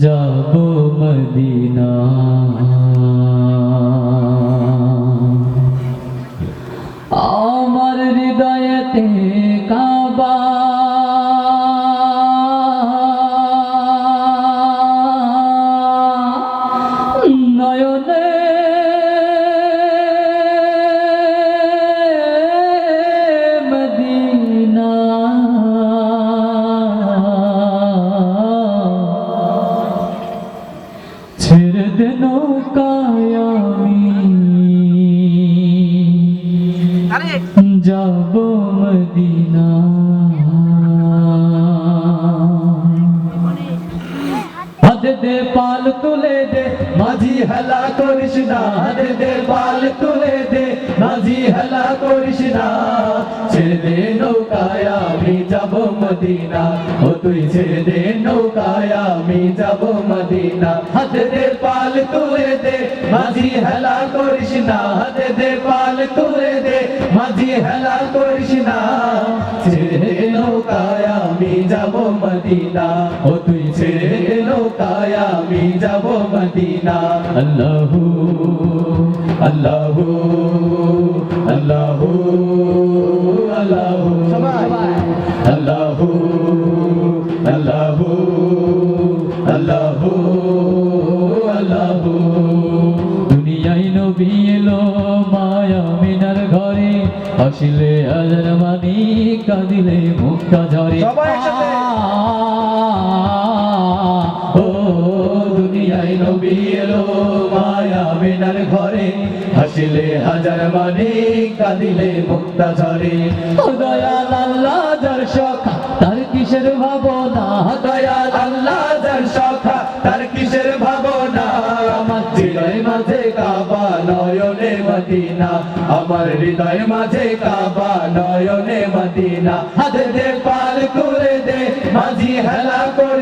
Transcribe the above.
যাব মদিনা। আমার হৃদয়েতে কাবা, নয়নে মদিনা। ছেড়ে দে নৌকায় আমি যাব মদিনা। হাতে দে পাল তুলে দে মাঝি হেলা করিস না, হাতে দে পাল তুলে দে মাঝি হেলা করিস না। ছেড়ে দে নৌকায় আমি যাব মদিনা, ও তুই ছেড়ে দে নৌকায় আমি যাব মদিনা। হাতে দে পাল তুলে দে মাঝি হেলা করিস না, হাতে দে পাল তুলে দে মাঝি হেলা করিস না। ছেড়ে দে নৌকায় আমি যাব মদিনা, ও তুই ছেড়ে দে নৌকায় আমি যাব মদিনা। আল্লাহু আল্লাহু আল্লাহু আল্লাহু আল্লাহু আল্লাহু আল্লাহু আল্লাহু। দুনিয়ায় নবী এলো মায়া মিনার ঘরে, হাসিলে হাজার মানি কাঁদিলে মুক্তা ঝরে। ও দুনিয়ায় নবী এলো মায়া মিনার ঘরে, হাসিলে হাজার মানি কাঁদিলে মুক্তা ঝরে। ও দয়াল আল্লাহ যার সখা তার কিসের ভাবনা, দয়াল আল্লাহ যার সখা তার কিসের ভাবনা। আমার হৃদয় মাঝে কাবা নয়নে মদিনা, আমার হৃদয় মাঝে কাবা নয়নে মদিনা। হাতে দে পাল তুলে দে মাঝি হেলা করে